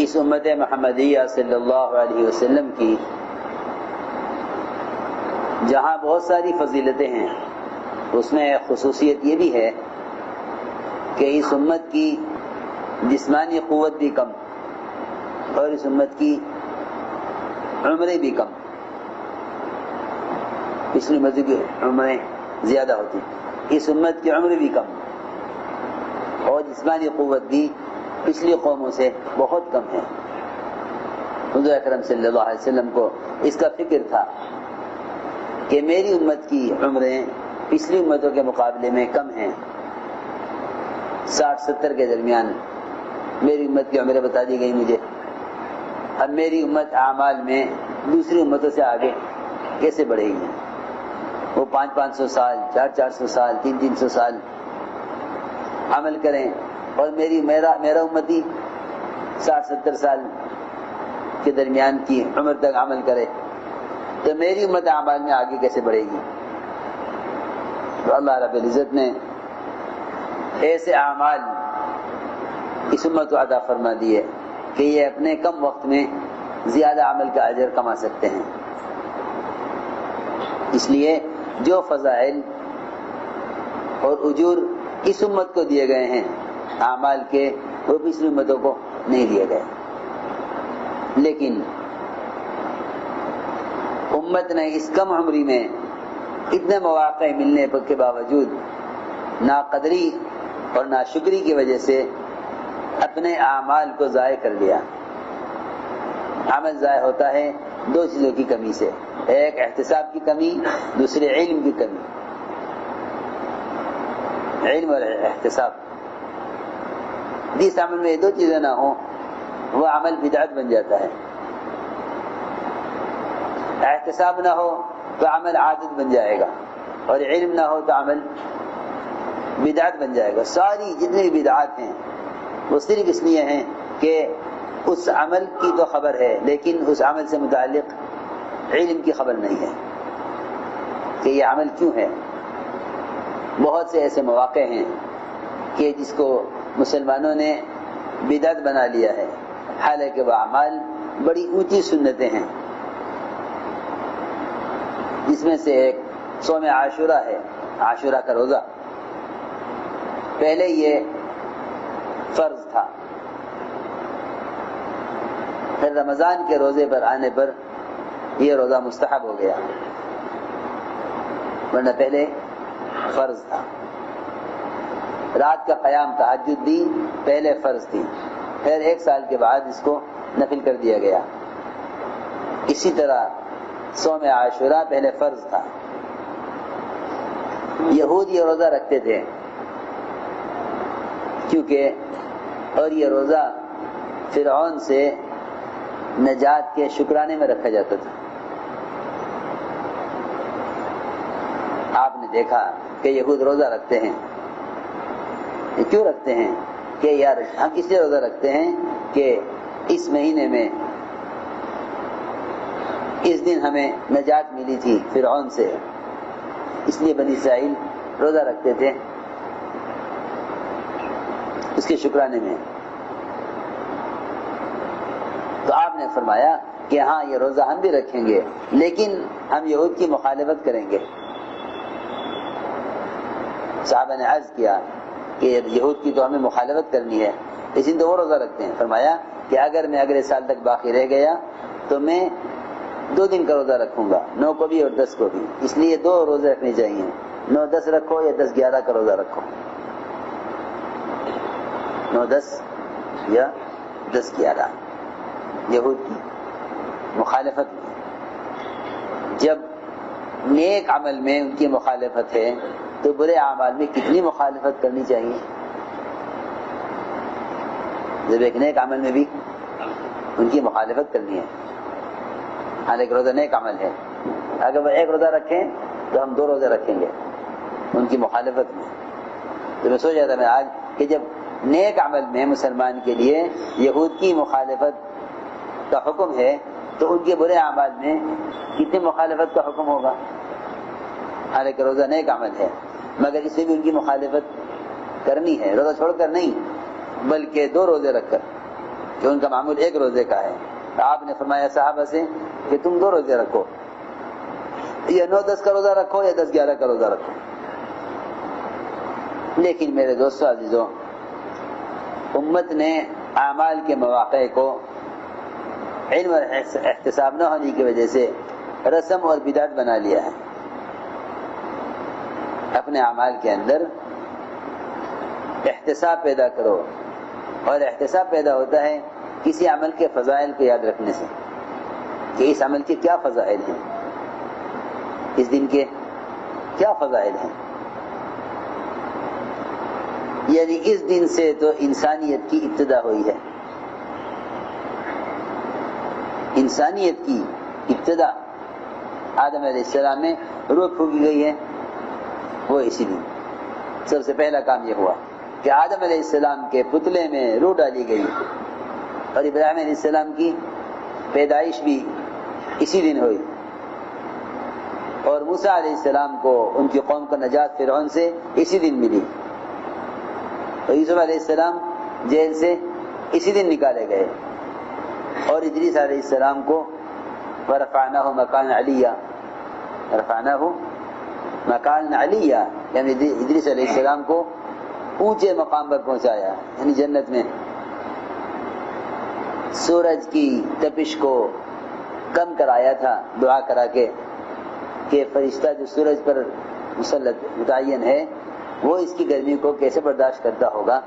اس امت محمدیہ صلی اللہ علیہ وسلم کی جہاں بہت ساری فضیلتیں ہیں، اس میں خصوصیت یہ بھی ہے کہ اس امت کی جسمانی قوت بھی کم اور اس امت کی عمریں بھی کم. پچھلی امت کی عمریں زیادہ ہوتی، اس امت کی عمر بھی کم اور جسمانی قوت بھی پچھلی قوموں سے بہت کم ہے. حضور اکرم صلی اللہ علیہ وسلم کو اس کا فکر تھا کہ میری امت کی عمریں پچھلی امتوں کے مقابلے میں کم ہیں. 60-70 کے درمیان میری امت کی عمریں بتا دی گئی مجھے. اب میری امت اعمال میں دوسری امتوں سے آگے کیسے بڑھے گی؟ وہ 500-500 سال، 400-400 سال، 300-300 سال عمل کریں اور میرا امتی 60-70 سال کے درمیان کی عمر تک عمل کرے، تو میری امت اعمال میں آگے کیسے بڑھے گی؟ تو اللہ رب العزت نے ایسے اعمال اس امت کو عطا فرما دیے کہ یہ اپنے کم وقت میں زیادہ عمل کا اجر کما سکتے ہیں. اس لیے جو فضائل اور اجور اس امت کو دیے گئے ہیں اعمال کے، وہ پچھلی امتوں کو نہیں دیے گئے. لیکن امت نے اس کم عمری میں اتنے مواقع ملنے کے باوجود ناقدری اور ناشکری کی وجہ سے اپنے اعمال کو ضائع کر لیا. عمل ضائع ہوتا ہے دو چیزوں کی کمی سے، ایک احتساب کی کمی، دوسرے علم کی کمی. علم اور احتساب، جس عمل میں یہ دو چیزیں نہ ہوں وہ عمل بدعت بن جاتا ہے. احتساب نہ ہو تو عمل عادت بن جائے گا، اور علم نہ ہو تو عمل بدعت بن جائے گا. ساری جتنی بھی بدعات ہیں وہ صرف اس لیے ہیں کہ اس عمل کی تو خبر ہے لیکن اس عمل سے متعلق علم کی خبر نہیں ہے کہ یہ عمل کیوں ہے. بہت سے ایسے مواقع ہیں کہ جس کو مسلمانوں نے بدعت بنا لیا ہے، حالانکہ وہ اعمال بڑی اونچی سنتیں ہیں. جس میں سے ایک صوم عاشورہ ہے، عاشورہ کا روزہ. پہلے یہ فرض تھا، پھر رمضان کے روزے پر آنے پر یہ روزہ مستحب ہو گیا، ورنہ پہلے فرض تھا. رات کا قیام تہجد بھی پہلے فرض تھی، پھر 1 سال کے بعد اس کو نفل کر دیا گیا. اسی طرح صوم عاشورہ پہلے فرض تھا. یہود یہ روزہ رکھتے تھے کیونکہ، اور یہ روزہ فرعون سے نجات کے شکرانے میں رکھا جاتا تھا. آپ نے دیکھا کہ یہود روزہ رکھتے ہیں. یہ کیوں رکھتے ہیں؟ کہ یار ہم اس لیے روزہ رکھتے ہیں کہ اس مہینے میں اس دن ہمیں نجات ملی تھی فرعون سے، اس لیے بنی اسرائیل روزہ رکھتے تھے اس کے شکرانے میں. تو آپ نے فرمایا کہ ہاں یہ روزہ ہم بھی رکھیں گے لیکن ہم یہود کی مخالفت کریں گے. صحابہ نے عرض کیا کہ یہود کی تو ہمیں مخالفت کرنی ہے، اس لیے تو وہ روزہ رکھتے ہیں. فرمایا کہ اگر میں اگلے سال تک باقی رہ گیا تو میں 2 دن کا روزہ رکھوں گا، 9 کو بھی اور 10 کو بھی. اس لیے 2 روزے رکھنے چاہیے، 9-10 رکھو یا 10-11 کا روزہ رکھو، 9-10 یا 10-11. یہود کی مخالفت. جب نیک عمل میں ان کی مخالفت ہے تو برے اعمال میں کتنی مخالفت کرنی چاہیے. جب ایک نیک عمل میں بھی ان کی مخالفت کرنی ہے، حالانکہ روزہ نیک عمل ہے. اگر وہ 1 روزہ رکھیں تو ہم 2 روزے رکھیں گے ان کی مخالفت میں. تو میں سوچ رہا تھا میں آج کہ جب نیک عمل میں مسلمان کے لیے یہود کی مخالفت کا حکم ہے تو ان کے برے اعمال میں کتنی مخالفت کا حکم ہوگا. حالانکہ روزہ نیک عمل ہے مگر اس میں بھی ان کی مخالفت کرنی ہے، روزہ چھوڑ کر نہیں بلکہ 2 روزے رکھ کر. کہ ان کا معمول 1 روزے کا ہے. آپ نے فرمایا صحابہ سے کہ تم 2 روزے رکھو، یا 9-10 کا روزہ رکھو یا 10-11 کا روزہ رکھو. لیکن میرے دوستو عزیزوں، امت نے اعمال کے مواقع کو علم اور احتساب نہ ہونے کی وجہ سے رسم اور بدعت بنا لیا ہے. اپنے اعمال کے اندر احتساب پیدا کرو، اور احتساب پیدا ہوتا ہے کسی عمل کے فضائل کو یاد رکھنے سے کہ اس عمل کے کیا فضائل ہیں، اس دن کے کیا فضائل ہیں. یعنی اس دن سے تو انسانیت کی ابتدا ہوئی ہے. انسانیت کی ابتدا آدم علیہ السلام میں روح پھونکی گئی ہے، وہ اسی دن. سب سے پہلا کام یہ ہوا کہ آدم علیہ السلام کے پتلے میں روح ڈالی گئی، اور ابراہیم علیہ السلام کی پیدائش بھی اسی دن ہوئی، اور موسیٰ علیہ السلام کو ان کی قوم کو نجات فرعون سے اسی دن ملی، اور یوسف علیہ السلام جیل سے اسی دن نکالے گئے، اور ادریس علیہ السلام کو ورفعناہ مکان علیہ، رفعناہ مکان علیہ یعنی ادریس علیہ السلام کو اونچے مقام پر پہنچایا، یعنی جنت میں. سورج کی تپش کو کم کرایا تھا دعا کرا کے کہ فرشتہ جو سورج پر مسلط متعین ہے وہ اس کی گرمی کو کیسے برداشت کرتا ہوگا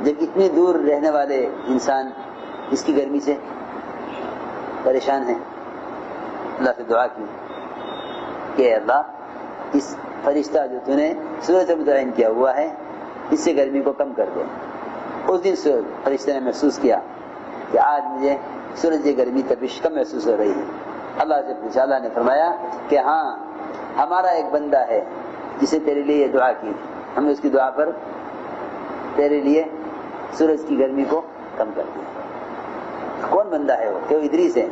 جب اتنی دور رہنے والے انسان اس کی گرمی سے پریشان ہیں. اللہ سے دعا کی کہ اللہ اس فرشتہ جو تو نے سورج پر متعین کیا ہوا ہے اس سے گرمی کو کم کر دے. اس دن فرشتے نے محسوس کیا کہ آج مجھے سورج کی گرمی تپش کم محسوس ہو رہی ہے. اللہ سے پوچھا، اللہ نے فرمایا کہ ہاں ہمارا ایک بندہ ہے جسے تیرے لیے یہ دعا کی، ہم نے اس کی دعا پر تیرے لیے سورج کی گرمی کو کم کر دیا. کون بندہ ہے وہ؟ کہ وہ ادریس ہے.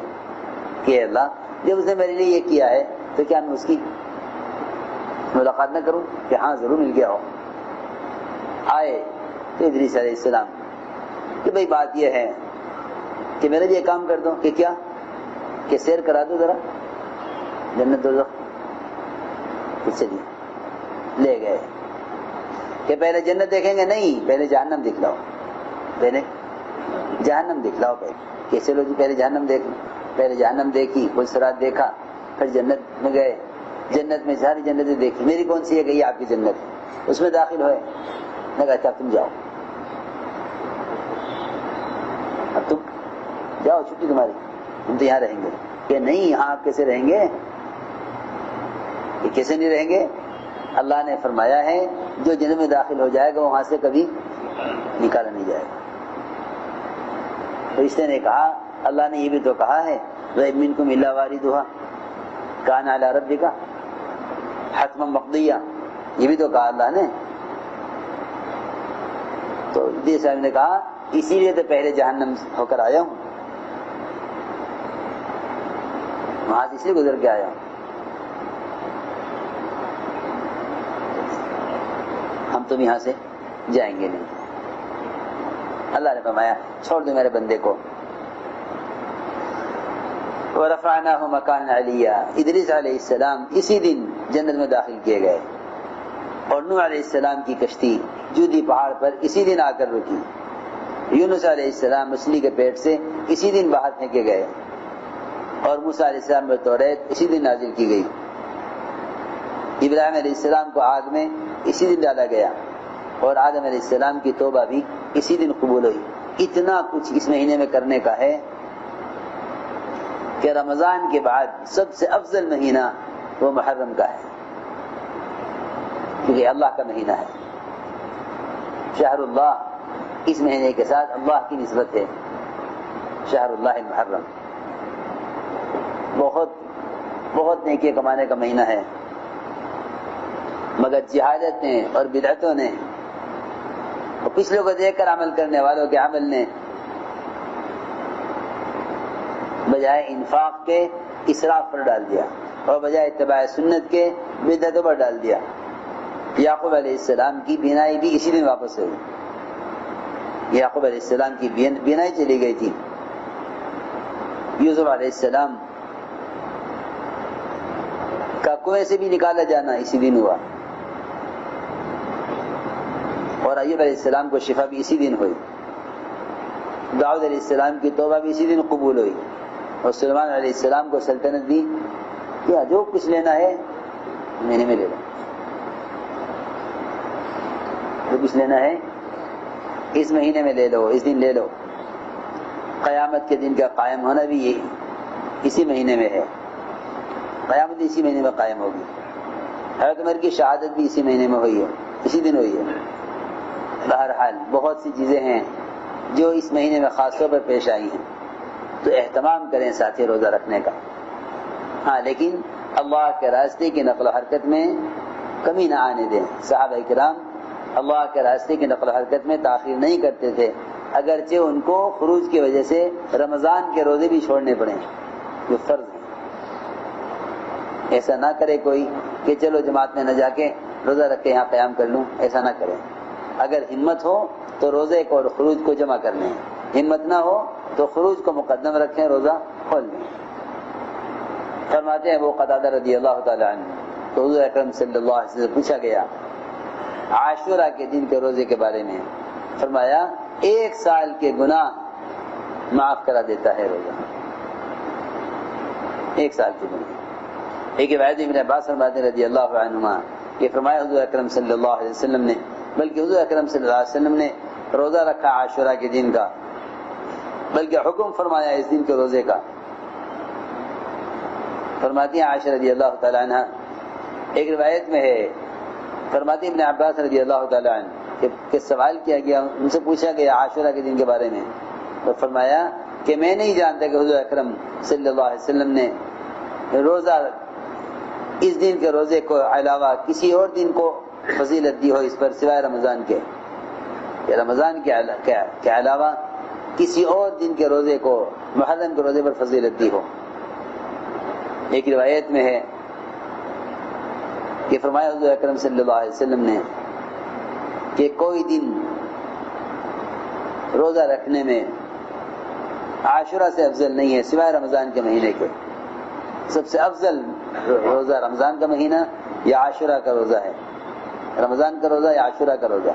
کہ اللہ جب اس نے میرے لیے یہ کیا ہے تو کیا میں اس کی ملاقات نہ کروں؟ کہ ہاں ضرور مل گیا ہو. آئے تو ادریس علیہ السلام کہ بھئی بات یہ ہے کہ میرے لیے کام کر دو. کہ کیا؟ کہ سیر کرا دو ذرا جنت دوزخ. چلیے لے گئے کہ پہلے جنت دیکھیں گے؟ نہیں، پہلے جہنم دکھلاؤ، پہلے جہنم دکھلاؤ. کہ چلو جی پہلے جہنم دیکھ. پہلے جہنم دیکھی، کل صراط دیکھا، پھر جنت میں گئے. جنت میں ساری جنتیں دیکھی، میری کون سی ہے؟ کہ یہ آپ کی جنت ہے. اس میں داخل ہوئے. میں کہا اچھا تم جاؤ، اب تم جاؤ، چھٹی تمہاری، ہم تو یہاں رہیں گے. کہ نہیں، یہاں آپ کیسے رہیں گے؟ یہ کیسے نہیں رہیں گے؟ اللہ نے فرمایا ہے جو جنت میں داخل ہو جائے گا وہاں سے کبھی نکالا نہیں جائے گا. فرشتے نے کہا اللہ نے یہ بھی تو کہا ہے وَإِن مِّنكُمْ إِلَّا وَارِدُهَا كَانَ عَلَىٰ رَبِّكَ حَتْمًا مَقْضِيًّا. یہ بھی تو کہا اللہ نے. تو ادریس صاحب نے کہا اسی لیے تو پہلے جہنم ہو کر آیا ہوں، وہاں سے اس لیے گزر کے آیا ہوں. ہم تم یہاں سے جائیں گے نہیں. اللہ نے فرمایا چھوڑ دو میرے بندے کو. وَرَفَعْنَاهُ مَكَانًا عَلِيًّا. ادریس علیہ السلام اسی دن جنت میں داخل کیے گئے، اور نوح علیہ السلام کی کشتی جودی پہاڑ پر اسی دن آ کر رکی. یونس علیہ السلام مچھلی کے پیٹ سے اسی دن باہر پھینکے گئے، اور موسیٰ علیہ السلام پر توریت اسی دن نازل کی گئی. ابراہیم علیہ السلام کو آگ میں اسی دن ڈالا گیا، اور آدم علیہ السلام کی توبہ بھی اسی دن قبول ہوئی. اتنا کچھ اس مہینے میں کرنے کا ہے کہ رمضان کے بعد سب سے افضل مہینہ وہ محرم کا ہے، کیونکہ اللہ کا مہینہ ہے. شہر اللہ، اس مہینے کے ساتھ اللہ کی نسبت ہے. شہر اللہ المحرم بہت نیکی کمانے کا مہینہ ہے، مگر جہالت نے اور بدعتوں نے اور پچھلوں کو دیکھ کر عمل کرنے والوں کے عمل نے بجائے انفاق کے اسراف پر ڈال دیا، اور بجائے اتباع سنت کے بدعتوں پر ڈال دیا. یعقوب علیہ السلام کی بینائی بھی اسی دن واپس ہوئی. یعقوب علیہ السلام کی بینائی چلی گئی تھی، یوسف علیہ السلام کا کنویں سے بھی نکالا جانا اسی دن ہوا، اور ایوب علیہ السلام کو شفا بھی اسی دن ہوئی، داؤد علیہ السلام کی توبہ بھی اسی دن قبول ہوئی، اور سلیمان علیہ السلام کو سلطنت دی کیا جو کچھ لینا ہے مہینے میں لے لو، جو کچھ لینا ہے اس مہینے میں لے لو، اس دن لے لو۔ قیامت کے دن کا قائم ہونا بھی یہ اسی مہینے میں ہے، قیامت اسی مہینے میں قائم ہوگی۔ حضرت عمر کی شہادت بھی اسی مہینے میں ہوئی ہے، اسی دن ہوئی ہے۔ بہرحال بہت سی چیزیں ہیں جو اس مہینے میں خاص طور پر پیش آئی ہیں، تو اہتمام کریں ساتھی روزہ رکھنے کا۔ ہاں لیکن اللہ کے راستے کی نقل و حرکت میں کمی نہ آنے دیں۔ صحابہ کرام اللہ کے راستے کی نقل و حرکت میں تاخیر نہیں کرتے تھے، اگرچہ ان کو خروج کی وجہ سے رمضان کے روزے بھی چھوڑنے پڑے جو فرض ہیں۔ ایسا نہ کرے کوئی کہ چلو جماعت میں نہ جا کے روزہ رکھ کے یہاں قیام کر لوں، ایسا نہ کریں۔ اگر ہمت ہو تو روزے کو اور خروج کو جمع کر لیں، ہمت نہ ہو تو خروج کو مقدم رکھیں، روزہ کھول لیں۔ فرماتے ہیں وہ قتادہ رضی اللہ تعالی عنہ تو حضور اکرم صلی اللہ علیہ وسلم سے پوچھا گیا عاشورہ کے دن کے روزے کے بارے میں، فرمایا 1 سال کے گناہ معاف کرا دیتا ہے روزہ، 1 سال کے گناہ۔ ایک روایت ابن عباس فرماتے ہیں رضی اللہ عنہما کہ فرمایا حضور اکرم صلی اللہ علیہ وسلم نے، بلکہ حضور اکرم صلی اللہ علیہ وسلم نے روزہ رکھا عاشورہ کے دن کا، بلکہ حکم فرمایا اس دن کے روزے کا۔ فرماتی ہیں عائشہ رضی اللہ تعالی عنہ، ایک روایت میں ہے، فرماتی ابن عباس رضی اللہ تعالی عنہ کہ سوال کیا گیا، ان سے پوچھا گیا عاشورہ کے دن کے بارے میں، تو فرمایا کہ میں نہیں جانتا کہ حضور اکرم صلی اللہ علیہ وسلم نے روزہ اس دن کے روزے کو علاوہ کسی اور دن کو فضیلت دی ہو اس پر سوائے رمضان کے، یا رمضان کے علاوہ کسی اور دن کے روزے کو محرم کے روزے پر فضیلت دی ہو۔ ایک روایت میں ہے کہ فرمایا حضور اکرم صلی اللہ علیہ وسلم نے کہ کوئی دن روزہ رکھنے میں عاشورہ سے افضل نہیں ہے سوائے رمضان کے مہینے کے۔ سب سے افضل روزہ رمضان کا مہینہ یا عاشورہ کا روزہ ہے، رمضان کا روزہ یا عاشورہ کا روزہ۔